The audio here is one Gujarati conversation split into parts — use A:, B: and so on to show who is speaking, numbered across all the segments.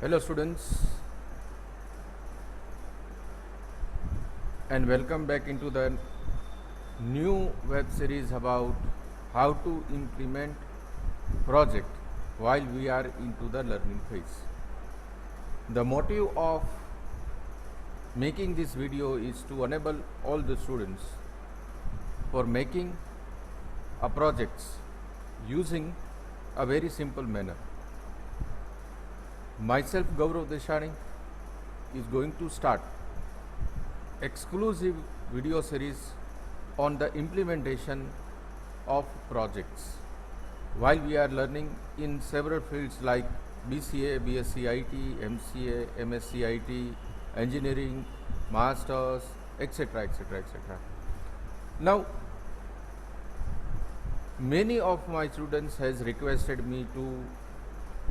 A: Hello students, and welcome back into the new web series about how to implement project while we are into the learning phase. The motive of making this video is to enable all the students for making a projects using a very simple manner. Myself, Gaurav Deshani, is going to start exclusive video series on the implementation of projects while we are learning in several fields like BCA, BSc IT, MCA, MSc IT, engineering, masters, etc. etc. etc. Now, many of my students has requested me to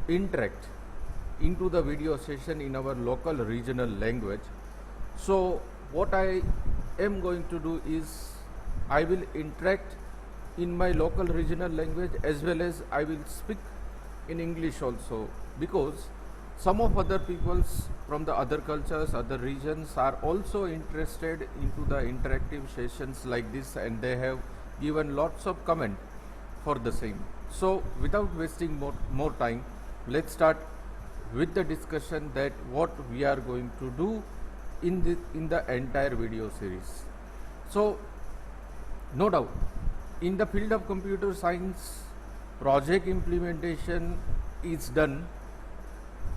A: interact into the video session in our local regional language. So what I am going to do is I will interact in my local regional language as well as I will speak in English also, because some of other peoples from the other cultures, other regions are also interested into the interactive sessions like this, and they have given lots of comment for the same. So without wasting more time, let's start with the discussion that what we are going to do in the entire video series. So no doubt in the field of computer science, project implementation is done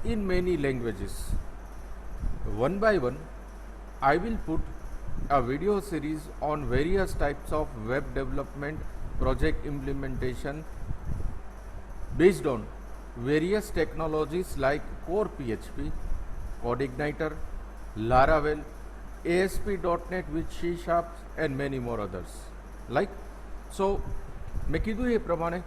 A: in many languages. One by one I will put a video series on various types of web development project implementation based on various technologies like Core PHP, CodeIgniter, Laravel, ASP.NET with C# and many more others. So મેં કીધું એ પ્રમાણે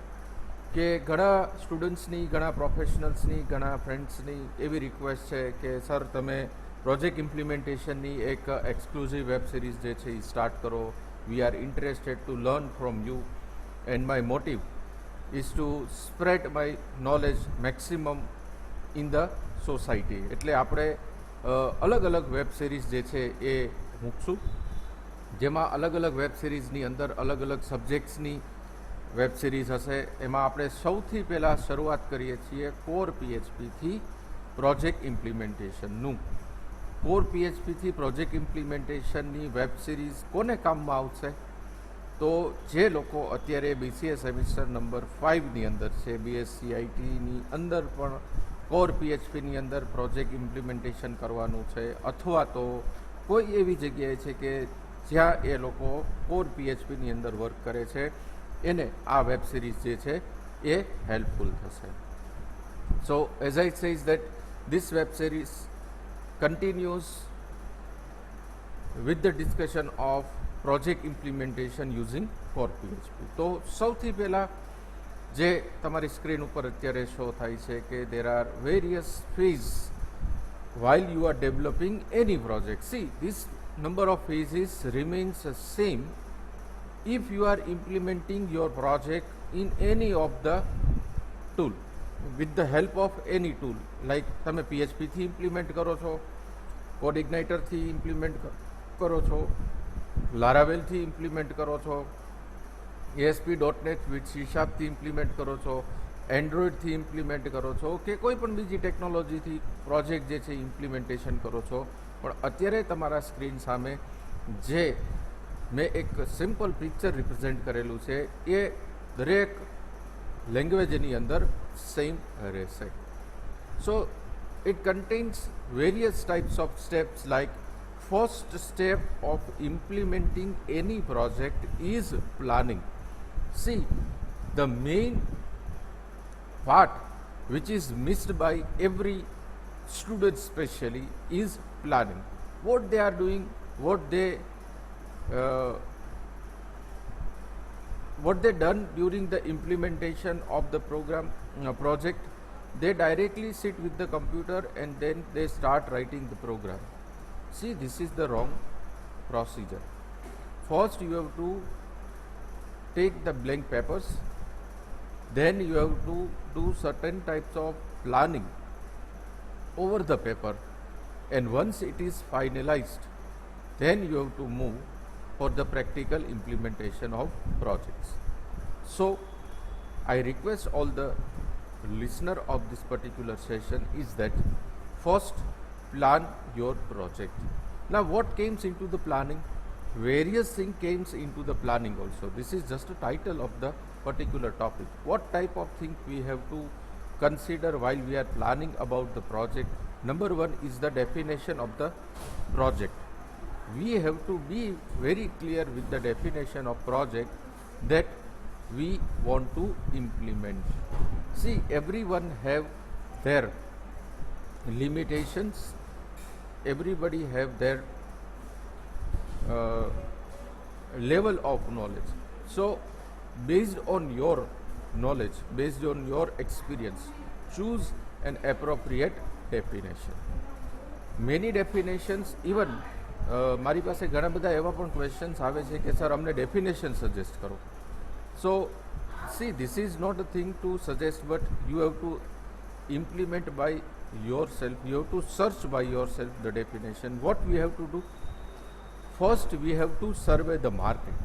A: કે ઘણા સ્ટુડન્ટ્સની, ઘણા પ્રોફેશનલ્સની, ઘણા ફ્રેન્ડ્સની એવી રિક્વેસ્ટ છે કે સર તમે પ્રોજેક્ટ ઇમ્પ્લિમેન્ટેશનની એક એક્સક્લુઝિવ વેબ સિરીઝ જે છે એ સ્ટાર્ટ કરો. We are interested to learn from you and my motive is to spread my knowledge maximum in the society. એટલે આપણે અલગ અલગ વેબ સિરીઝ જે છે એ મૂકશું, જેમાં અલગ અલગ વેબ સિરીઝની અંદર અલગ અલગ સબ્જેક્ટ્સની વેબ સિરીઝ હશે. એમાં આપણે સૌથી પહેલાં શરૂઆત કરીએ છીએ કોર પીએચપીથી પ્રોજેક્ટ ઇમ્પ્લિમેન્ટેશનનું. કોર પીએચપીથી પ્રોજેક્ટ ઇમ્પ્લિમેન્ટેશનની વેબ સિરીઝ કોને કામમાં આવશે? તો જે લોકો અત્યારે BCA સેમિસ્ટર નંબર 5ની અંદર છે, BSc ITની અંદર પણ કોર PHPની અંદર પ્રોજેક્ટ ઇમ્પ્લિમેન્ટેશન કરવાનું છે, અથવા તો કોઈ એવી જગ્યાએ છે કે જ્યાં એ લોકો કોર PHPની અંદર વર્ક કરે છે, એને આ વેબ સિરીઝ જે છે એ હેલ્પફુલ થશે. સો as I says that this web series continues with the discussion of project implementation using core PHP. તો સૌથી પહેલાં જે તમારી સ્ક્રીન ઉપર અત્યારે શો થાય છે કે there are various phases while you are developing any project. See, this number of phases remains the same if you are implementing your project in any of the tool with the help of any tool. Like તમે PHP થી implement કરો છો, CodeIgniter થી implement કરો છો, Laravel થી ઇમ્પ્લિમેન્ટ કરો છો, ASP.NET with C# થી ઇમ્પ્લિમેન્ટ કરો છો, એન્ડ્રોઇડથી ઇમ્પ્લિમેન્ટ કરો છો, કે કોઈ પણ બીજી ટેકનોલોજીથી પ્રોજેક્ટ જે છે ઇમ્પ્લિમેન્ટેશન કરો છો. પણ અત્યારે તમારા સ્ક્રીન સામે જે મેં એક સિમ્પલ પિક્ચર રિપ્રેઝેન્ટ કરેલું છે એ દરેક લેંગ્વેજની અંદર સેમ રહેશે. સો it contains various types of steps. Like first step of implementing any project is planning. See, the main part which is missed by every student especially is planning. What they are doing, what they done during the implementation of the program project, they directly sit with the computer and then they start writing the program. See, this is the wrong procedure. First you have to take the blank papers, then you have to do certain types of planning over the paper, and once it is finalized, then you have to move for the practical implementation of projects. So I request all the listener of this particular session is that first plan your project. Now what comes into the planning? Various things comes into the planning also. This is just a title of the particular topic. What type of thing we have to consider while we are planning about the project? Number one is the definition of the project. We have to be very clear with the definition of project that we want to implement. See, everyone have their limitations, everybody have their level of knowledge. So based on your knowledge, based on your experience, choose an appropriate definition. Many definitions, even મારી પાસે ઘણા બધા એવા પણ ક્વેશ્ચન્સ આવે છે કે સર અમને ડેફિનેશન સજેસ્ટ કરો. સો see, this is not a thing to suggest, but you have to implement by yourself. You have to search by yourself the definition. What we have to do? First we have to survey the market.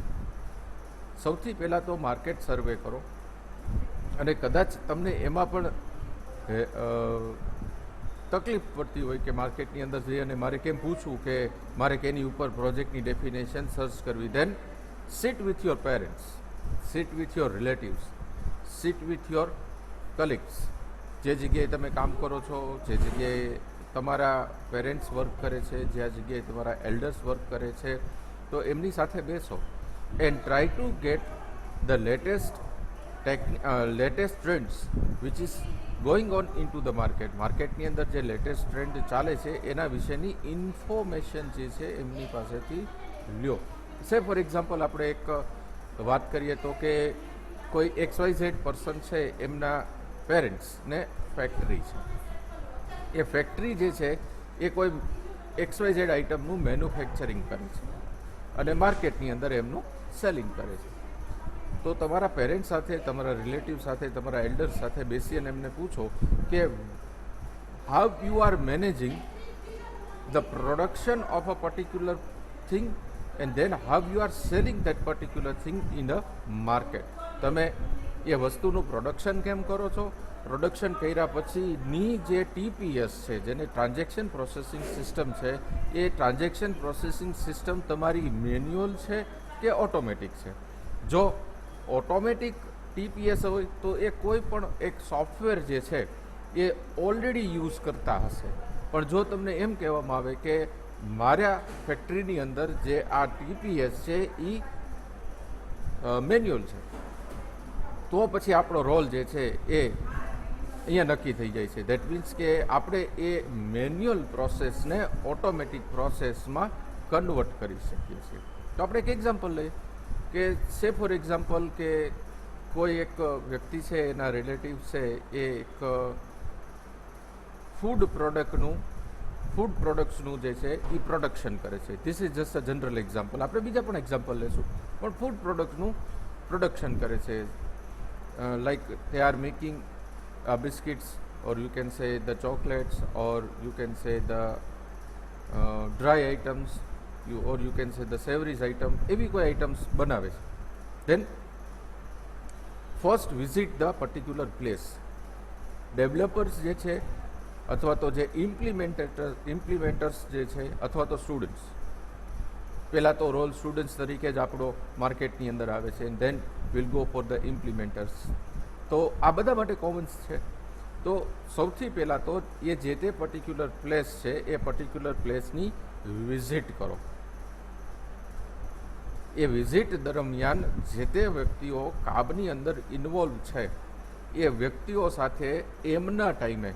A: સૌથી પહેલાં તો માર્કેટ સર્વે કરો, અને કદાચ તમને એમાં પણ તકલીફ પડતી હોય કે માર્કેટની અંદર જઈ અને મારે કેમ પૂછવું કે મારે કેની ઉપર પ્રોજેક્ટની ડેફિનેશન સર્ચ કરવી. Then sit with your parents, sit with your relatives, sit with your colleagues. જે જગ્યાએ તમે કામ કરો છો, જે જગ્યાએ તમારા પેરેન્ટ્સ વર્ક કરે છે, જ્યાં જગ્યાએ તમારા એલ્ડર્સ વર્ક કરે છે, તો એમની સાથે બેસો and try to get the latest trends which is going on into the market. માર્કેટની અંદર જે લેટેસ્ટ ટ્રેન્ડ ચાલે છે એના વિશેની ઇન્ફોર્મેશન જે છે એમની પાસેથી લ્યો. સે ફોર એક્ઝામ્પલ આપણે એક વાત કરીએ તો કે કોઈ XYZ પર્સન છે, એમના પેરેન્ટ્સને ફેક્ટરી છે. એ ફેક્ટરી જે છે એ કોઈ XYZ આઇટમનું મેન્યુફેક્ચરિંગ કરે છે અને માર્કેટની અંદર એમનું સેલિંગ કરે છે. તો તમારા પેરેન્ટ્સ સાથે, તમારા રિલેટિવ સાથે, તમારા એલ્ડર્સ સાથે બેસી અને એમને પૂછો કે how you are managing the production of a particular thing and then how you are selling that particular thing in the market. તમે એ વસ્તુનું પ્રોડક્શન કેમ કરો છો? પ્રોડક્શન કર્યા પછીની જે TPS છે, જેને ટ્રાન્ઝેક્શન પ્રોસેસિંગ સિસ્ટમ છે, એ ટ્રાન્ઝેક્શન પ્રોસેસિંગ સિસ્ટમ તમારી મેન્યુઅલ છે કે ઓટોમેટિક છે? જો ઓટોમેટિક TPS હોય તો એ કોઈ પણ એક સોફ્ટવેર જે છે એ ઓલરેડી યુઝ કરતા હશે. પણ જો તમને એમ કહેવામાં આવે કે મારા ફેક્ટરીની અંદર જે આ TPS છે એ મેન્યુઅલ છે, તો પછી આપણો રોલ જે છે એ અહીંયા નક્કી થઈ જાય છે. દેટ મીન્સ કે આપણે એ મેન્યુઅલ પ્રોસેસને ઓટોમેટિક પ્રોસેસમાં કન્વર્ટ કરી શકીએ છીએ. તો આપણે એક એક્ઝામ્પલ લઈએ કે સે ફોર એક્ઝામ્પલ કે કોઈ એક વ્યક્તિ છે, એના રિલેટિવ છે, એ એક ફૂડ પ્રોડક્ટ્સનું જે છે એ પ્રોડક્શન કરે છે. This is just a general example. આપણે બીજા પણ એક્ઝામ્પલ લેશું, પણ ફૂડ પ્રોડક્ટનું પ્રોડક્શન કરે છે. Like they are making biscuits, or you can say the chocolates, or you can say the dry items, or you can say the savories item. એવી કોઈ આઇટમ્સ બનાવે છે. then first visit the particular place. Developers જે છે અથવા તો જે ઇમ્પ્લિમેન્ટર્સ જે છે અથવા તો સ્ટુડન્ટ્સ, પહેલાં તો રોલ સ્ટુડન્ટ્સ તરીકે જ આપણો માર્કેટની અંદર આવે છે, and then will go for the implementers. તો આ બધા માટે કોમન્સ છે. તો સૌથી પહેલાં તો એ જે તે પર્ટિક્યુલર પ્લેસ છે એ પર્ટિક્યુલર પ્લેસની વિઝિટ કરો. એ વિઝિટ દરમિયાન જે તે વ્યક્તિઓ કામની અંદર ઇન્વોલ્વ છે એ વ્યક્તિઓ સાથે એમના ટાઈમે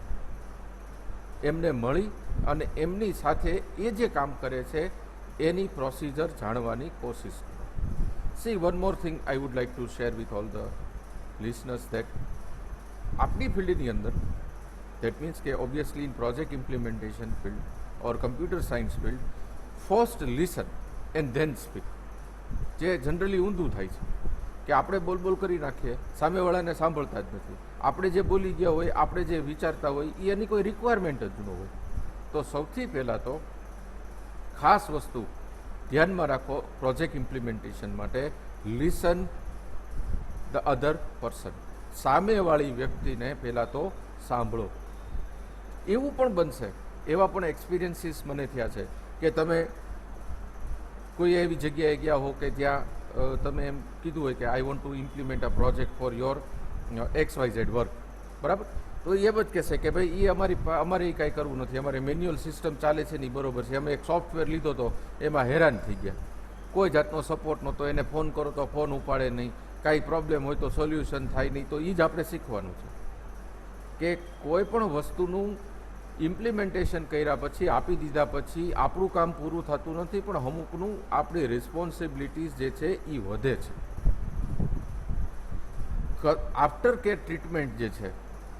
A: એમને મળી અને એમની સાથે એ જે કામ કરે છે એની પ્રોસિજર જાણવાની કોશિશ કરો. C, one more thing I would like two share with all the listeners that આપની ફિલ્ડની અંદર, that means કે obviously in project implementation field or computer science field, first listen and then speak. જે જનરલી ઊંધું થાય છે કે આપણે બોલ કરી નાખીએ, સામેવાળાને સાંભળતા જ નથી. આપણે જે બોલી ગયા હોય, આપણે જે વિચારતા હોય એ એની કોઈ રિક્વાયરમેન્ટ જ ન હોય. તો સૌથી પહેલાં તો ખાસ વસ્તુ ધ્યાનમાં રાખો પ્રોજેક્ટ ઇમ્પ્લિમેન્ટેશન માટે, લિસન ધ અધર પર્સન. સામેવાળી વ્યક્તિને પહેલાં તો સાંભળો. એવું પણ બનશે, એવા પણ એક્સપિરિયન્સીસ મને થયા છે કે તમે કોઈ એવી જગ્યાએ ગયા હો કે ત્યાં તમે એમ કીધું હોય કે આઈ want two implement a project for your XYZ work, બરાબર? તો એ જ કહેશે કે ભાઈ એ અમારે કાંઈ કરવું નથી, અમારે મેન્યુઅલ સિસ્ટમ ચાલે છે ને બરોબર છે, અમે એક સોફ્ટવેર લીધો હતો એમાં હેરાન થઈ ગયા, કોઈ જાતનો સપોર્ટ નહોતો, એને ફોન કરો તો ફોન ઉપાડે નહીં, કાંઈ પ્રોબ્લેમ હોય તો સોલ્યુશન થાય નહીં. તો એ જ આપણે શીખવાનું છે કે કોઈ પણ વસ્તુનું ઇમ્પ્લિમેન્ટેશન કર્યા પછી, આપી દીધા પછી આપણું કામ પૂરું થતું નથી, પણ અમુકનું આપણી રિસ્પોન્સિબિલિટીઝ જે છે એ વધે છે. આફ્ટર કેર ટ્રીટમેન્ટ જે છે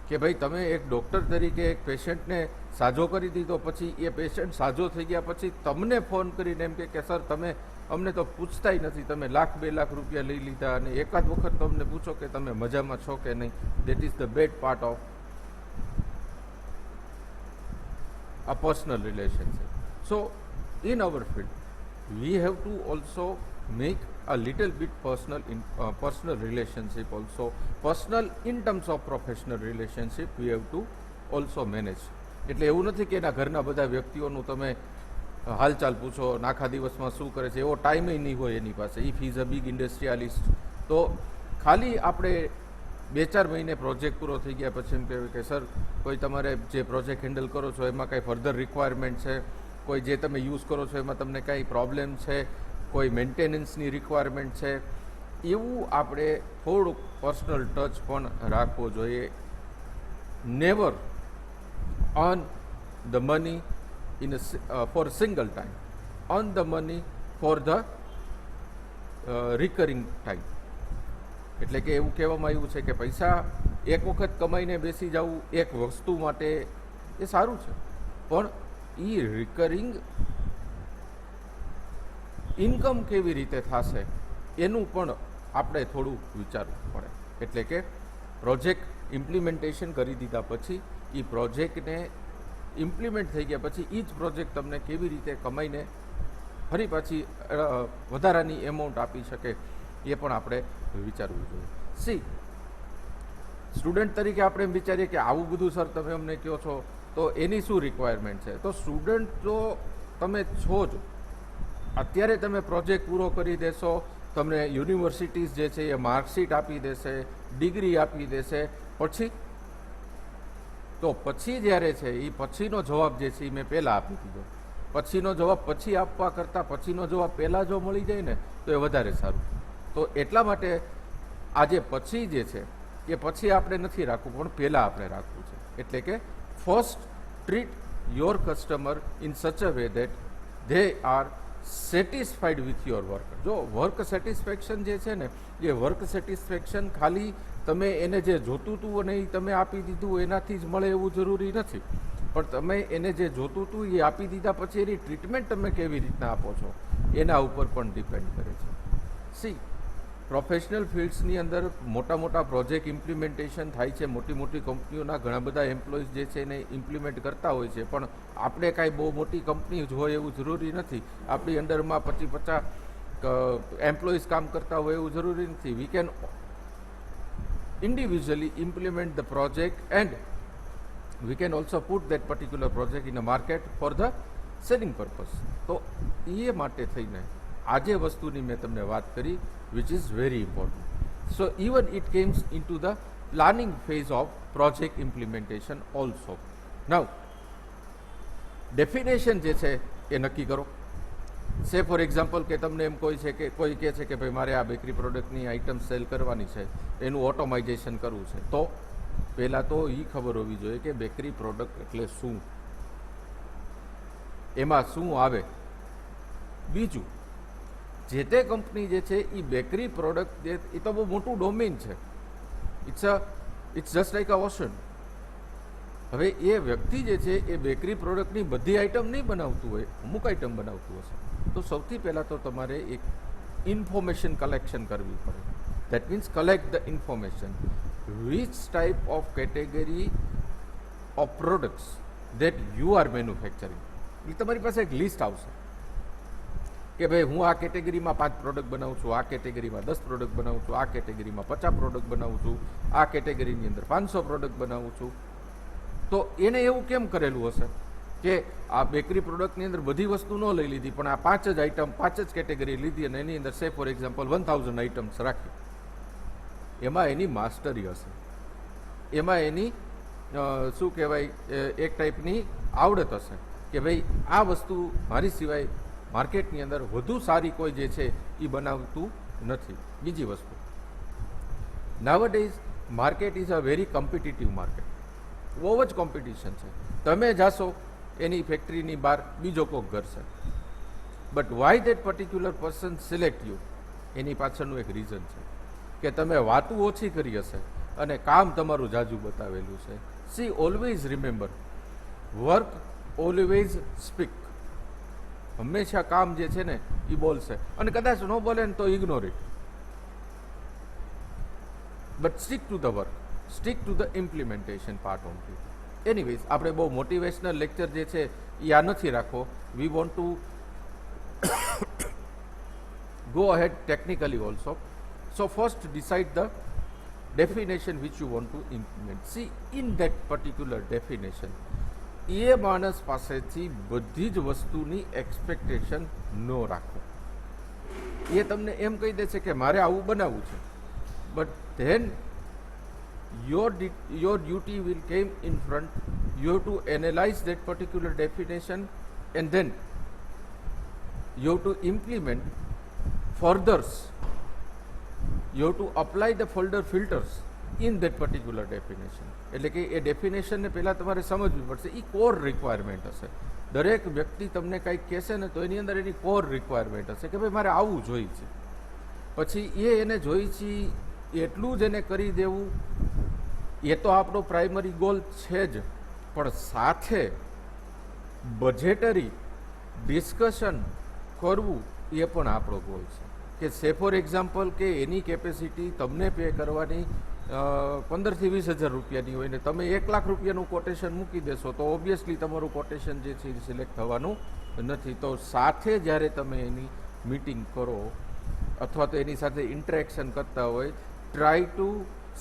A: કે ભાઈ તમે એક ડૉક્ટર તરીકે એક પેશન્ટને સાજો કરી દીધો, પછી એ પેશન્ટ સાજો થઈ ગયા પછી તમને ફોન કરીને એમ કે સર તમે અમને તો પૂછતાય નથી, તમે ₹1,00,000 2 લાખ રૂપિયા લઈ લીધા અને એકાદ વખત તમને પૂછો કે તમે મજામાં છો કે નહીં. That is the bad part of a personal relationship. So in our field we have to also make a little bit personal relationship also, personal in terms of professional relationship we have to also manage. એટલે એવું નથી કે એના ઘરના બધા વ્યક્તિઓનું તમે હાલચાલ પૂછો, આખા દિવસમાં શું કરે છે, એવો ટાઈમ નહીં હોય એની પાસે. If is a big industrialist તો ખાલી આપણે 2-4 મહિને પ્રોજેક્ટ પૂરો થઈ ગયા પછી એમ કહેવાય કે સર કોઈ તમારે જે પ્રોજેક્ટ હેન્ડલ કરો છો એમાં કાંઈ ફર્ધર રિક્વાયરમેન્ટ છે, કોઈ જે તમે યુઝ કરો છો એમાં તમને કાંઈ પ્રોબ્લેમ છે, કોઈ મેન્ટેનન્સની રિક્વાયરમેન્ટ છે, એવું આપણે થોડુંક પર્સનલ ટચ પણ રાખવો જોઈએ. Never earn the money for single time, earn the money for the recurring time. એટલે કે એવું કહેવામાં આવ્યું છે કે પૈસા એક વખત કમાઈને બેસી જવું એક વસ્તુ માટે એ સારું છે, પણ એ રિકરિંગ ઇન્કમ કેવી રીતે થશે એનું પણ આપણે થોડું વિચારવું પડે. એટલે કે પ્રોજેક્ટ ઇમ્પ્લિમેન્ટેશન કરી દીધા પછી એ પ્રોજેક્ટને ઇમ્પ્લિમેન્ટ થઈ ગયા પછી એ જ પ્રોજેક્ટ તમને કેવી રીતે કમાઈને ફરી પાછી વધારાની એમાઉન્ટ આપી શકે એ પણ આપણે વિચારવું જોઈએ. સી, સ્ટુડન્ટ તરીકે આપણે એમ વિચારીએ કે આવું બધું સર તમે અમને કહો છો તો એની શું રિક્વાયરમેન્ટ છે. તો સ્ટુડન્ટ તો તમે છો જ, અત્યારે તમે પ્રોજેક્ટ પૂરો કરી દેશો, તમને યુનિવર્સિટીઝ જે છે એ માર્કશીટ આપી દેશે, ડિગ્રી આપી દેશે, પછી તો પછી જ્યારે છે એ પછીનો જવાબ જે છે એ મેં પહેલાં આપી દીધો. પછીનો જવાબ પછી આપવા કરતાં પછીનો જવાબ પહેલાં જો મળી જાય ને તો એ વધારે સારું. તો એટલા માટે આજે પછી જે છે એ પછી આપણે નથી રાખવું, પણ પહેલાં આપણે રાખવું છે. એટલે કે first treat your customer in such a way that they are satisfied with your work. જો વર્ક સેટિસ્ફેક્શન જે છે ને એ વર્ક સેટિસ્ફેક્શન ખાલી તમે એને જે જોતું હતું અને એ તમે આપી દીધું એનાથી જ મળે એવું જરૂરી નથી, પણ તમે એને જે જોતું હતું એ આપી દીધા પછી એની ટ્રીટમેન્ટ તમે કેવી રીતના આપો છો એના ઉપર પણ ડિપેન્ડ કરે છે. સી, પ્રોફેશનલ ફિલ્ડ્સની અંદર મોટા મોટા પ્રોજેક્ટ ઇમ્પ્લિમેન્ટેશન થાય છે, મોટી મોટી કંપનીઓના ઘણા બધા એમ્પ્લોઈઝ જે છે એને ઇમ્પ્લિમેન્ટ કરતા હોય છે, પણ આપણે કાંઈ બહુ મોટી કંપની જ હોય એવું જરૂરી નથી. આપણી અંડરમાં 50 એમ્પ્લોઈઝ કામ કરતા હોય એવું જરૂરી નથી. We can individually implement the project and we can also put that particular project in a market for the selling purpose. તો એ માટે થઈને આજે વસ્તુની મેં તમને વાત કરી which is very important. So even it comes into the planning phase of project implementation also. Now definition જે છે એ નક્કી કરો. સે ફોર એક્ઝામ્પલ કે તમને એમ કોઈ કહે છે કે ભાઈ મારે આ બેકરી પ્રોડક્ટની આઇટમ સેલ કરવાની છે, એનું ઓટોમાઇઝેશન કરવું છે, તો પહેલાં તો એ ખબર હોવી જોઈએ કે બેકરી પ્રોડક્ટ એટલે શું, એમાં શું આવે. બીજું, જે તે કંપની જે છે એ બેકરી પ્રોડક્ટ એ તો બહુ મોટું ડોમેન છે. It's just like a ocean. હવે એ વ્યક્તિ જે છે એ બેકરી પ્રોડક્ટની બધી આઇટમ નહીં બનાવતું હોય, અમુક આઇટમ બનાવતું હશે. તો સૌથી પહેલાં તો તમારે એક ઇન્ફોર્મેશન કલેક્શન કરવી પડે. That means collect the information. which type of category of products that you are manufacturing. એટલે તમારી પાસે એક લિસ્ટ આવશે કે ભાઈ હું આ કેટેગરીમાં 5 પ્રોડક્ટ બનાવું છું, આ કેટેગરીમાં 10 પ્રોડક્ટ બનાવું છું, આ કેટેગરીમાં 50 પ્રોડક્ટ બનાવું છું, આ કેટેગરીની અંદર 500 પ્રોડક્ટ બનાવું છું. તો એને એવું કેમ કરેલું હશે કે આ બેકરી પ્રોડક્ટની અંદર બધી વસ્તુ ન લઈ લીધી, પણ આ 5 જ આઈટમ 5 જ કેટેગરી લીધી અને એની અંદર સે ફોર એક્ઝામ્પલ 1000 આઈટમ્સ રાખી. એમાં એની માસ્ટરી હશે, એમાં એની શું કહેવાય એક ટાઈપની આવડત હશે કે ભાઈ આ વસ્તુ મારી સિવાય માર્કેટની અંદર વધુ સારી કોઈ જે છે એ બનાવતું નથી. બીજી વસ્તુ, nowadays market is a very competitive market. બહુ જ કોમ્પિટિશન છે. તમે જાશો એની ફેક્ટરીની બહાર બીજો કોક કરશે, but why that particular person select you, એની પાછળનું એક રીઝન છે કે તમે વાતું ઓછી કરી હશે અને કામ તમારું જાજુ બતાવેલું છે. C always remember, work always speak. હંમેશા કામ જે છે ને એ બોલશે, અને કદાચ ન બોલે ને તો ignore it, but stick to the work, stick to the implementation part only. Anyways આપણે બહુ મોટિવેશનલ લેક્ચર જે છે એ આ નથી રાખવો. We want to go ahead technically also. So first decide the definition which you want to implement. See, in that particular definition, એ માણસ પાસેથી બધી જ વસ્તુની એક્સપેક્ટેશન ન રાખો. એ તમને એમ કહી દેશે કે મારે આવું બનાવવું છે, but than your duty will came in front. You have to analyze that particular definition and then you have to implement furthers. You have to apply the further filters in that particular definition. એટલે કે એ ડેફિનેશનને પહેલાં તમારે સમજવી પડશે. એ કોર રિક્વાયરમેન્ટ હશે. દરેક વ્યક્તિ તમને કંઈક કહેશે ને તો એની અંદર એની કોર રિક્વાયરમેન્ટ હશે કે ભાઈ મારે આવું જોઈએ છે. પછી એને જોઈ છે એટલું જ એને કરી દેવું એ તો આપણો પ્રાઇમરી ગોલ છે જ, પણ સાથે બજેટરી ડિસ્કશન કરવું એ પણ આપણો ગોલ છે. કે સે ફોર એક્ઝામ્પલ કે એની કેપેસિટી તમને પે કરવાની 15 થી 20 હજાર રૂપિયાની હોય ને તમે 1 લાખ રૂપિયાનું કોટેશન મૂકી દેશો તો ઓબ્વિયસલી તમારું કોટેશન જે છે એ સિલેક્ટ થવાનું નથી. તો સાથે જ્યારે તમે એની મીટિંગ કરો અથવા તો એની સાથે ઇન્ટરેક્શન કરતા હોય, try to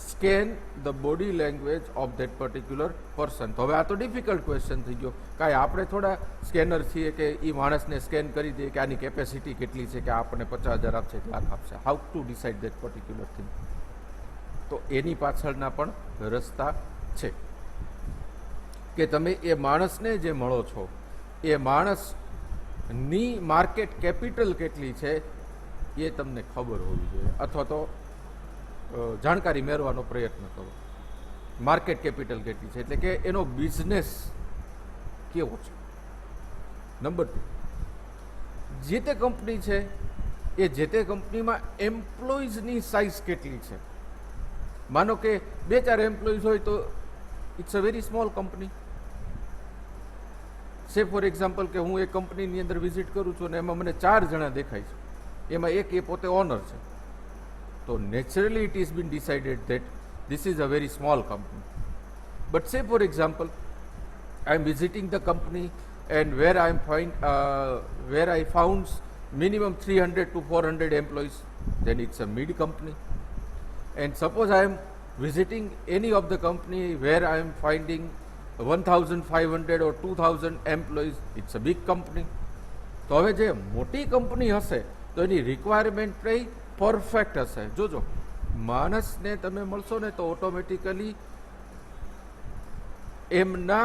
A: scan the body language of that particular person. તો હવે આ તો ડિફિકલ્ટ ક્વેશ્ચન થઈ ગયો. કાંઈ આપણે થોડા સ્કેનર છીએ કે એ માણસને સ્કેન કરી દઈએ કે આની કેપેસિટી કેટલી છે કે આપણને 50,000 આપશે, 1 લાખ આપશે. How to decide that particular thing? તો એની પાછળના પણ રસ્તા છે કે તમે એ માણસને જે મળો છો એ માણસની માર્કેટ કેપિટલ કેટલી છે એ તમને ખબર હોવી જોઈએ, અથવા તો જાણકારી મેળવવાનો પ્રયત્ન કરો. માર્કેટ કેપિટલ કેટલી છે એટલે કે એનો બિઝનેસ કેવો છે. નંબર 2, જે તે કંપની છે એ જે તે કંપનીમાં એમ્પ્લોઈઝની સાઇઝ કેટલી છે. માનો કે 2-4 એમ્પ્લોઈઝ હોય તો it's a very small company. Say for example કે હું એક કંપનીની અંદર વિઝિટ કરું છું અને એમાં મને 4 જણા દેખાય છે, એમાં એક એ પોતે ઓનર છે, તો naturally it is been decided that this is a very small company. But say for example I am visiting the company and where I found minimum 300 to 400 employees, then it's a mid company. And suppose I am visiting any of the company where I am finding 1500 or 2000 employees, it's a big company. તો હવે જે મોટી કંપની હશે તો એની રિક્વાયરમેન્ટ કઈ પરફેક્ટ હશે. જોજો, માણસને તમે મળશો ને તો ઓટોમેટિકલી એમના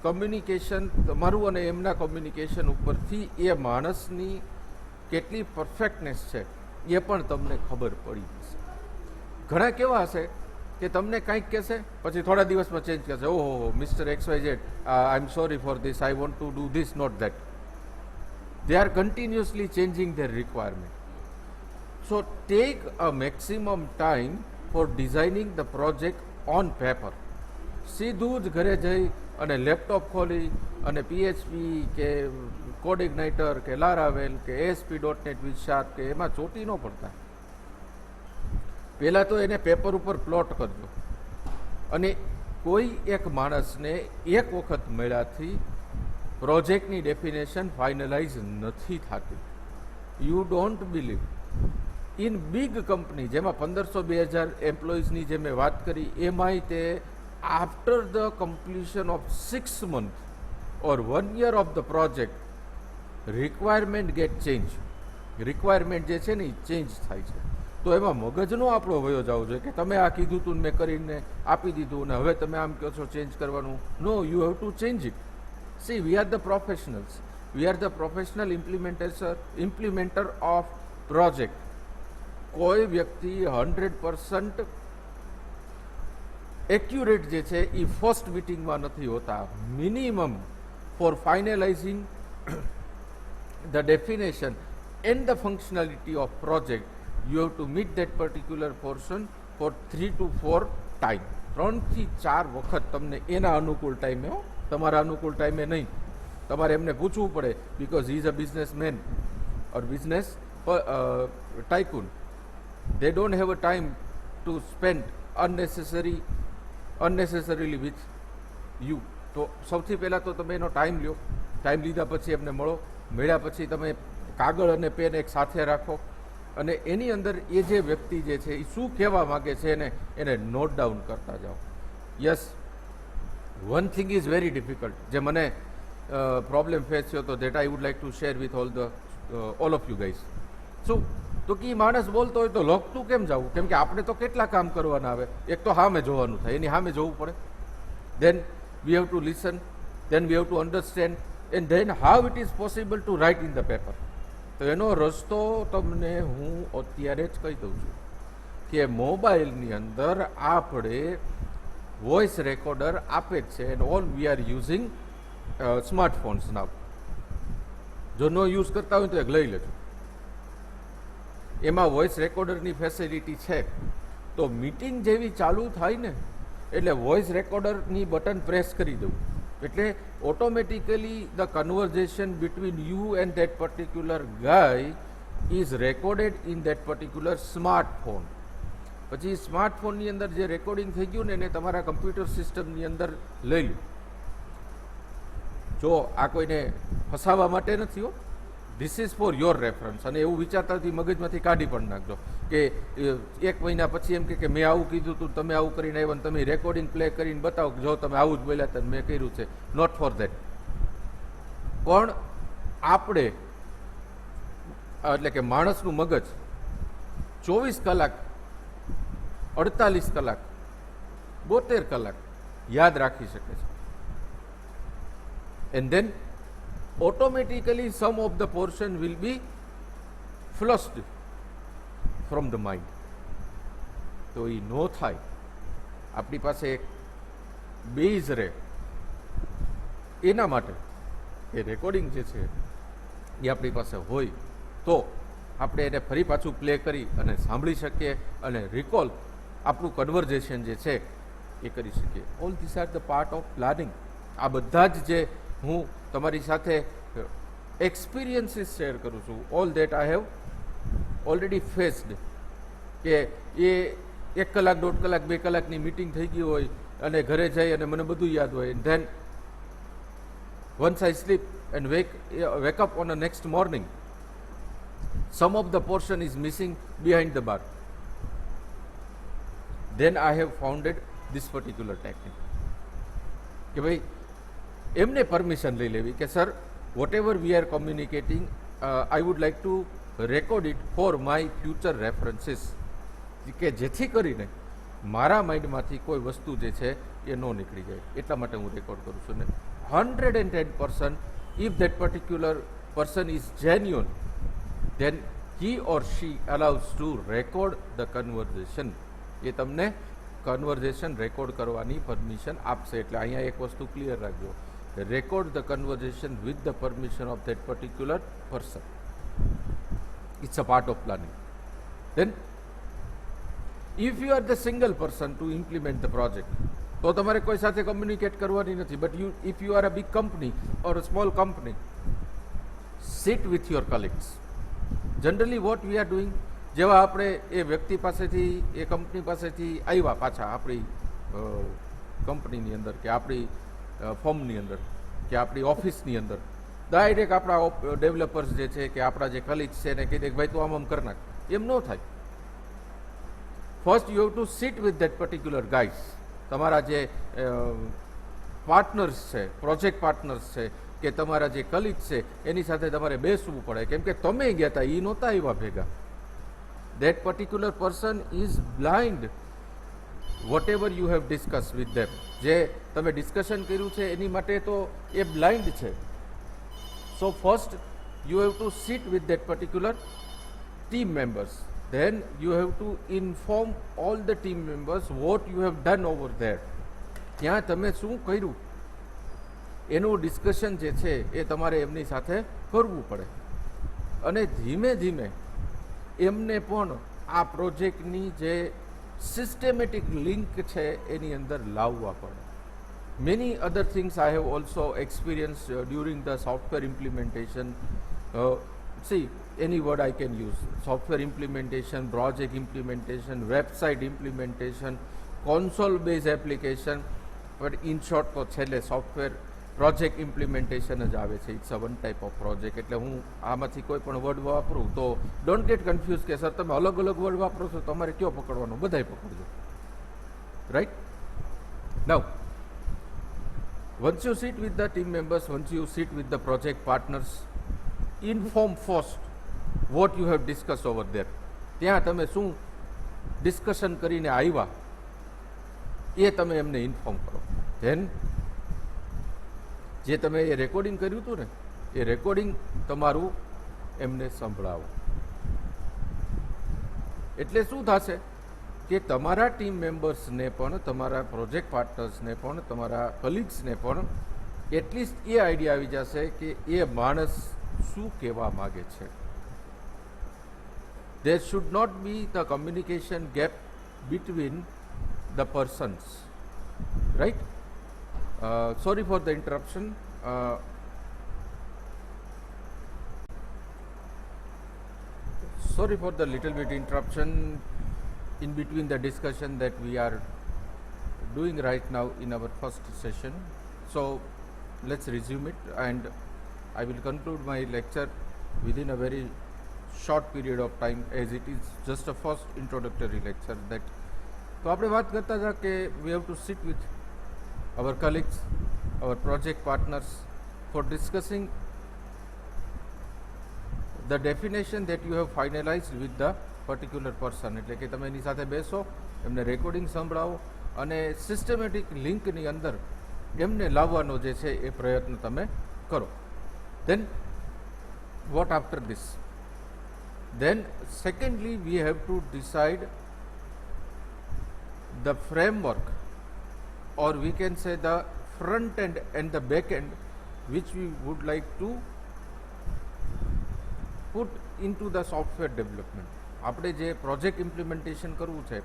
A: કમ્યુનિકેશન તમારું અને એમના કમ્યુનિકેશન ઉપરથી એ માણસની કેટલી પરફેક્ટનેસ છે એ પણ તમને ખબર પડી જશે. ઘણા કેવા હશે કે તમને કંઈક કહેશે પછી થોડા દિવસમાં ચેન્જ કરશે. ઓહો mister XYZ, I am sorry for this, I want to do this, not that. They are continuously changing their requirement. So take a maximum time for designing the project on paper. સીધું જ ઘરે જઈ અને લેપટોપ ખોલી અને PHP કે કોડ ઇગ્નાઇટર કે લારાવેલ કે ASP.NET વિથ શાર્પ કે એમાં ચોટી ન પડતા. પહેલાં તો એને પેપર ઉપર પ્લોટ કરજો અને કોઈ એક માણસને એક વખત મળ્યાથી પ્રોજેક્ટની ડેફિનેશન ફાઇનલાઇઝ નથી થતી. You don't believe in big company જેમાં 1500-2000 એમ્પ્લોઈઝની જે મેં વાત કરી, એમાંય તે after the completion of 6 months or 1 year of the project requirement get change. Requirement જે છે ને એ ચેન્જ થાય છે. તો એમાં મગજનો આપણો વયો જવો જોઈએ કે તમે આ કીધું તું મેં કરીને આપી દીધું ને હવે તમે આમ કહો છો ચેન્જ કરવાનું. No, you have to change it. See, we are the professionals. We are the professional implementer of project. કોઈ વ્યક્તિ 100% એક્યુરેટ જે છે એ ફર્સ્ટ મિટિંગમાં નથી હોતા. Minimum for finalising the definition and the functionality of project, you have to meet that particular person for 3 to 4 time. 3 થી 4 વખત તમને એના અનુકૂળ ટાઈમે, તમારા અનુકૂળ ટાઈમે નહીં, તમારે એમને પૂછવું પડે, because he is a businessman or business tycoon. They don't have a time to spend unnecessarily with you. તો સૌથી પહેલાં તો તમે એનો ટાઈમ લ્યો. ટાઈમ લીધા પછી એમને મળો. મળ્યા પછી તમે કાગળ અને પેન એક સાથે રાખો અને એની અંદર એ જે વ્યક્તિ જે છે એ શું કહેવા માગે છે એને નોટ ડાઉન કરતા જાઓ. Yes, one thing is very difficult, જે મને પ્રોબ્લેમ ફેસ થયો તો that I would like two share with all of you guys. શું તો કે માણસ બોલતો હોય તો લોકતું કેમ જવું? કેમ કે આપણે તો કેટલા કામ કરવાના આવે. એક તો સામે જોવાનું થાય, એની સામે જોવું પડે. Then we have to listen, then we have to understand, and then how it is possible to write in the paper. તો એનો રસ્તો તમને હું અત્યારે જ કહી દઉં છું કે મોબાઈલની અંદર આપણે વોઇસ રેકોર્ડર આપે જ છે, and all we are using smartphones now. જો નો યુઝ કરતા હોય તો એક લઈ લેજો. એમાં વોઇસ રેકોર્ડરની ફેસિલિટી છે. તો મીટિંગ જેવી ચાલુ થાય ને એટલે વોઇસ રેકોર્ડરની બટન પ્રેસ કરી દઉં એટલે automatically the conversation between you and that particular guy is recorded in that particular smartphone. પછી સ્માર્ટફોનની અંદર જે રેકોર્ડિંગ થઈ ગયું ને એને તમારા કમ્પ્યુટર સિસ્ટમની અંદર લઈ લો. જો આ કોઈને ફસાવા માટે નથી હો, this is for your reference. અને એવું વિચારતાથી મગજમાંથી કાઢી પણ નાખજો કે 1 મહિના પછી એમ કે મેં આવું કીધું તું, તમે આવું કરીને આવ્યા ને તમે રેકોર્ડિંગ પ્લે કરીને બતાવો જો તમે આવું જ બોલ્યા હતા મેં કર્યું છે. Not for that. પણ આપણે એટલે કે માણસનું મગજ 24 કલાક, 48 કલાક, 72 કલાક યાદ રાખી શકે છે. And than automatically some of the portion will be flushed from the mind. તો એ નો થાય. આપણી પાસે એક બેઝ રહે એના માટે એ રેકોર્ડિંગ જે છે એ આપણી પાસે હોય તો આપણે એને ફરી પાછું પ્લે કરી અને સાંભળી શકીએ અને રિકોલ આપણું કન્વર્ઝેશન જે છે એ કરી શકીએ. All this are the part of planning. આ બધા જ જે હું તમારી સાથે એક્સપિરિયન્સીસ શેર કરું છું, all that I have already faced. કે એ 1 કલાક, 1.5 કલાક, 2 કલાકની મિટિંગ થઈ ગઈ હોય અને ઘરે જઈ અને મને બધું યાદ હોય. Then once I sleep and wake up on a next morning, some of the portion is missing behind the bar. Then I have founded this particular technique. કે ભાઈ એમને પરમિશન લઈ લેવી કે sir whatever we are communicating, I would like to record it for my future references. કે જેથી કરીને મારા માઇન્ડમાંથી કોઈ વસ્તુ જે છે એ ન નીકળી જાય એટલા માટે હું રેકોર્ડ કરું છું. ને 110% if that particular person is genuine, then he or she allows to record the conversation. એ તમને કન્વર્ઝેશન રેકોર્ડ કરવાની પરમિશન આપશે. એટલે અહીંયા એક વસ્તુ ક્લિયર રાખજો, record the conversation with the permission of that particular person. It's a part of planning. Then if you are the single person to implement the project, તો તમારે કોઈ સાથે કમ્યુનિકેટ કરવાની નથી. But if you are a big company or a small company, sit with your colleagues. Generally what we are doing, જેવા આપણે એ વ્યક્તિ પાસેથી, એ કંપની પાસેથી આવ્યા પાછા આપણી કંપનીની અંદર કે આપણી ફર્મની અંદર કે આપણી ઓફિસની અંદર ડાયરેક્ટ આપણા ડેવલપર્સ જે છે કે આપણા જે કલીગ્સ છે એને કહી દે કે ભાઈ તું આમ કરી નાખ, એમ ન થાય. First you have to sit with that particular guys. તમારા જે પાર્ટનર્સ છે, પ્રોજેક્ટ પાર્ટનર્સ છે કે તમારા જે કલીગ્સ છે એની સાથે તમારે બેસવું પડે, કેમ કે તમે ગયા હતા, એ નહોતા એવા ભેગા. That particular person is blind whatever you have discuss with them. જે તમે ડિસ્કશન કર્યું છે એની માટે તો એ બ્લાઇન્ડ છે. So first you have to sit with that particular team members. Then you have to inform all the team members what you have done over there. ત્યાં તમે શું કર્યું એનું ડિસ્કશન જે છે એ તમારે એમની સાથે કરવું પડે, અને ધીમે ધીમે એમને પણ આ પ્રોજેક્ટની જે સિસ્ટેમેટિક લિંક છે એની અંદર લાવવા પડે. Many other things I have also experienced during the software implementation. See, any word I can use: software implementation, project implementation, website implementation, console based application, but in short તો છેલ્લે સોફ્ટવેર પ્રોજેક્ટ ઇમ્પ્લિમેન્ટેશન જ આવે છે. It's a one type of project. એટલે હું આમાંથી કોઈ પણ વર્ડ વાપરું તો ડોન્ટ ગેટ કન્ફ્યુઝ કે સર તમે અલગ અલગ વર્ડ વાપરો છો, તમારે કયો પકડવાનો, બધાય પકડજો, right? Now once you sit with the team members, once you sit with the project partners, inform first what you have discussed over there. ત્યાં તમે શું ડિસ્કશન કરીને આવ્યા એ તમે એમને ઇન્ફોર્મ કરો. ધેન જે તમે એ રેકોર્ડિંગ કર્યું હતું ને એ રેકોર્ડિંગ તમારું એમને સંભળાવો. એટલે શું થશે કે તમારા ટીમ મેમ્બર્સને પણ, તમારા પ્રોજેક્ટ પાર્ટનર્સને પણ, તમારા કલીગ્સને પણ એટલીસ્ટ એ આઈડિયા આવી જશે કે એ માણસ શું કહેવા માગે છે. There should not be the communication gap between the persons, right? Sorry for the interruption. Sorry for the little bit interruption in between the discussion that we are doing right now in our first session. So let's resume it, and I will conclude my lecture within a very short period of time, as it is just a first introductory lecture. That તો આપણે વાત કરતા હતા કે we have to sit with our colleagues, our project partners for discussing the definition that you have finalized with the particular person. એટલે કે તમે એની સાથે બેસો, એમને રેકોર્ડિંગ સંભળાવો અને સિસ્ટમેટિક લિંકની અંદર એમને લાવવાનો જે છે એ પ્રયત્ન તમે કરો. Then what after this? Then secondly, we have to decide the framework, or we can say the front end and the back end, which we would like to put into the software development. આપણે જે પ્રોજેક્ટ ઇમ્પ્લિમેન્ટેશન કરવું છે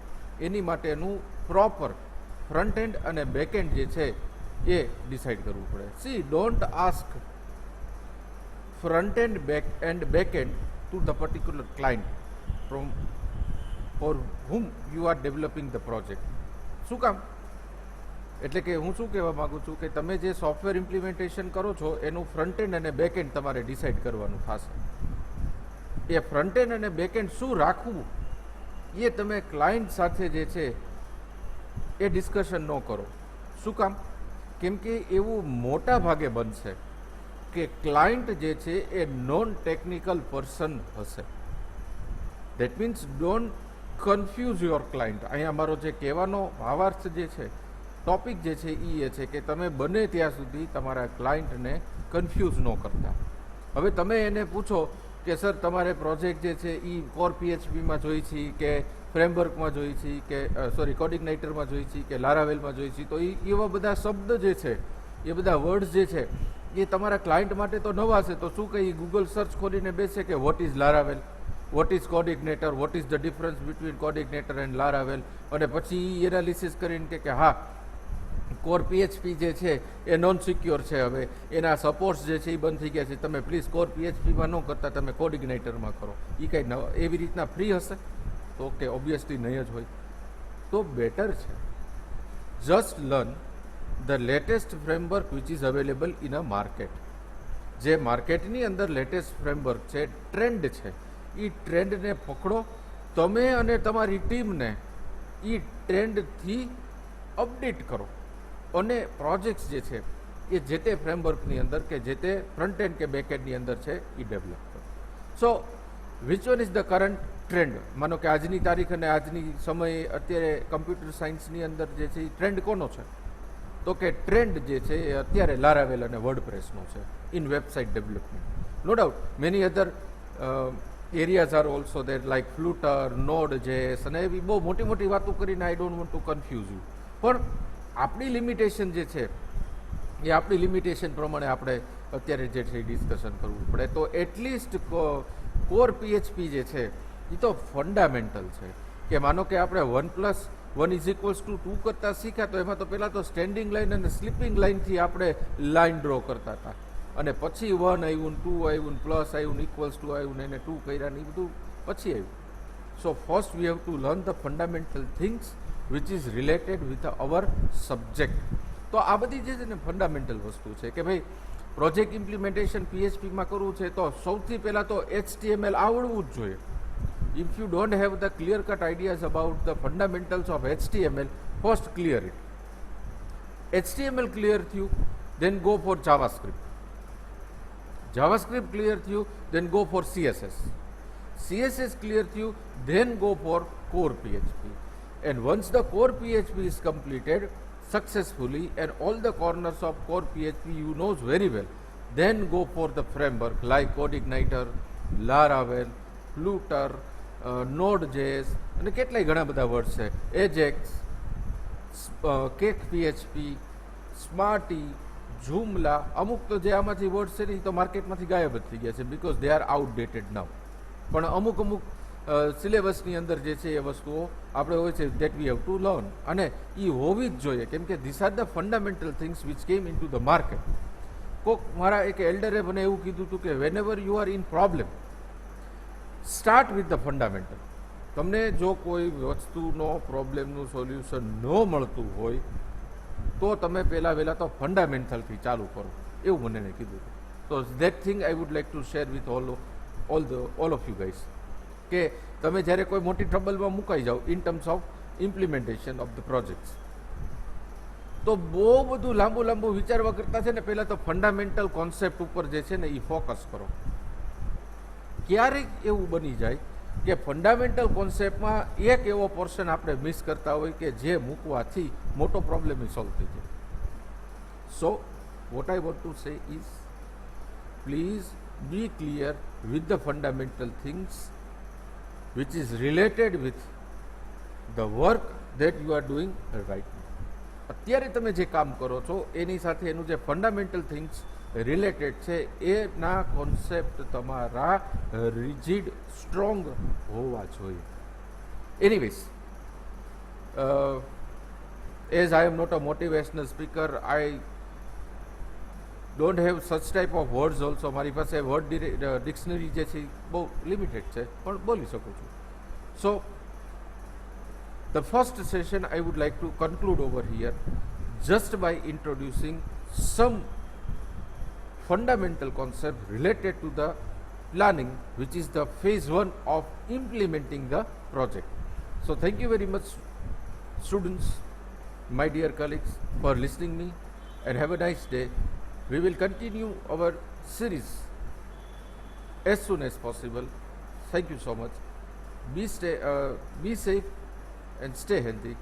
A: એની માટેનું પ્રોપર ફ્રન્ટ એન્ડ અને બેક એન્ડ જે છે એ ડિસાઇડ કરવું પડે. C, don't ask front end and back end to the particular client from for whom you are developing the project. શું કામ? એટલે કે હું શું કહેવા માગું છું કે તમે જે સોફ્ટવેર ઇમ્પ્લિમેન્ટેશન કરો છો એનું ફ્રન્ટ એન્ડ અને બેક એન્ડ તમારે ડિસાઇડ કરવાનું થશે. એ ફ્રન્ટ એન્ડ અને બેક એન્ડ શું રાખવું એ તમે ક્લાયન્ટ સાથે જે છે એ ડિસ્કશન ન કરો. શું કામ? કેમ કે એવું મોટા ભાગે બનશે કે ક્લાયન્ટ જે છે એ નોન ટેકનિકલ પર્સન હશે. That means don't confuse your client. અહીંયા મારો જે કહેવાનો ભાવાર્થ જે છે, ટોપિક જે છે એ છે કે તમે બને ત્યાં સુધી તમારા ક્લાયન્ટને કન્ફ્યુઝ ન કરતા. હવે તમે એને પૂછો કે સર તમારે પ્રોજેક્ટ જે છે એ કોર પીએચપીમાં જોઈ છે કે ફ્રેમવર્કમાં જોઈ છે કે કોર્ડિનેટરમાં જોઈ છે કે લારાવેલમાં જોઈ છે, તો એવા બધા શબ્દ જે છે, એ બધા વર્ડ્સ જે છે એ તમારા ક્લાયન્ટ માટે તો નવા છે. તો શું કહી ગૂગલ સર્ચ ખોલીને બેસે કે what is Laravel, what is coordinator, what is the difference between coordinator and Laravel, અને પછી એનાલિસિસ કરીને કે હા કોર પીએચપી જે છે એ નોન સિક્યોર છે, હવે એના સપોર્ટ્સ જે છે એ બંધ થઈ ગયા છે, તમે પ્લીઝ કોર પીએચપીમાં ન કરતા તમે કોર્ડિનેટરમાં કરો. એ કંઈ નવા એવી રીતના ફ્રી હશે? તો ઓકે, ઓબ્વિયસલી નહીં જ હોય. તો બેટર છે just learn the latest framework which is available in a market. જે માર્કેટની અંદર લેટેસ્ટ ફ્રેમવર્ક છે, ટ્રેન્ડ છે, એ ટ્રેન્ડને પકડો તમે અને તમારી ટીમને એ ટ્રેન્ડથી અપડેટ કરો અને પ્રોજેક્ટ્સ જે છે એ જે તે ફ્રેમવર્કની અંદર કે જે તે ફ્રન્ટ એન્ડ કે બેક એન્ડની અંદર છે એ ડેવલપ કરો. So which one is the current trend? માનો કે આજની તારીખ અને આજની સમયે અત્યારે કમ્પ્યુટર સાયન્સની અંદર જે છે એ ટ્રેન્ડ કોનો છે? તો કે ટ્રેન્ડ જે છે એ અત્યારે લારાવેલ અને વર્ડપ્રેસનો છે in website development. No doubt many other areas are also there like Flutter, Node JS અને એવી બહુ મોટી મોટી વાતો કરીને I don't want to confuse you. પણ આપણી લિમિટેશન જે છે એ આપણી લિમિટેશન પ્રમાણે આપણે અત્યારે જે છે એ ડિસ્કશન કરવું પડે. તો એટલીસ્ટ કોર પીએચપી જે છે એ તો ફંડામેન્ટલ છે કે માનો કે આપણે 1+1=2 કરતાં શીખ્યા તો એમાં તો પહેલાં તો સ્ટેન્ડિંગ લાઇન અને સ્લીપિંગ લાઇનથી આપણે લાઇન ડ્રો કરતા હતા અને પછી 1 આવ્યું, 2 આવ્યું, પ્લસ આવ્યું, =2 આવ્યું, એને 2 કર્યા ને એ બધું પછી આવ્યું. So first V have to learn the fundamental things which is related with our subject. તો આ બધી જે છે ને ફંડામેન્ટલ વસ્તુ છે કે ભાઈ પ્રોજેક્ટ ઇમ્પ્લિમેન્ટેશન પીએચપીમાં કરવું છે તો સૌથી પહેલાં તો HTML આવડવું જ જોઈએ. If you don't have the clear-cut ideas about the fundamentals of HTML, first clear it. HTML clear through, then go for JavaScript. JavaScript clear through, then go for CSS. CSS clear through, then go for core PHP. And once the core PHP is completed successfully and all the corners of core PHP you knows very well, then go for the framework like CodeIgniter, Laravel, Flutter, Node.js અને કેટલાય ઘણા બધા વર્ડ છે, એજેક્સ, કેક પીએચપી, સ્માર્ટી, ઝૂમલા. અમુક તો જે આમાંથી વર્ડ છે ને એ તો માર્કેટમાંથી ગાયબ જ થઈ ગયા છે બિકોઝ દે આર આઉટડેટેડ નાઉ. પણ અમુક સિલેબસની અંદર જે છે એ વસ્તુઓ આપણે હોય છે that we have to learn અને એ હોવી જ જોઈએ કેમ કે this are the fundamental things which came in to the market. કોક મારા એક એલ્ડરે મને એવું કીધું હતું કે whenever you are in problem start with the fundamental. તમને જો કોઈ વસ્તુનો પ્રોબ્લેમનું સોલ્યુશન ન મળતું હોય તો તમે પહેલાં વહેલા તો ફંડામેન્ટલથી ચાલુ કરો, એવું મને કીધું. તો that thing I would like two share with all of you guys કે તમે જ્યારે કોઈ મોટી ટ્રબલમાં મુકાઈ જાઓ in terms of implementation of the projects તો બહુ બધું લાંબુ વિચારવા કરતાં છે ને પહેલાં તો ફંડામેન્ટલ કોન્સેપ્ટ ઉપર જે છે ને એ ફોકસ કરો. ક્યારેક એવું બની જાય કે ફંડામેન્ટલ કોન્સેપ્ટમાં એક એવો પોર્શન આપણે મિસ કરતા હોય કે જે મૂકવાથી મોટો પ્રોબ્લેમ સોલ્વ થઈ જાય. So what I want to say is please be clear with the fundamental things which is related with the work that you are doing right now. અત્યારે તમે જે કામ કરો છો એની સાથે એનું જે ફંડામેન્ટલ થિંગ્સ રિલેટેડ છે એના કોન્સેપ્ટ તમારા રિજિડ સ્ટ્રોંગ હોવા જોઈએ. Anyways, as I am not a motivational speaker, I don't have such type of words also. મારી પાસે વર્ડ ડિક્શનરી જે છે બહુ લિમિટેડ છે પણ બોલી શકું છું. So the first session I would like to conclude over here just by introducing some fundamental concept related to the planning, which is the phase 1 of implementing the project. So thank you very much students, my dear colleagues, for listening me and have a nice day. We will continue our series as soon as possible. Thank you so much. Be safe and stay healthy.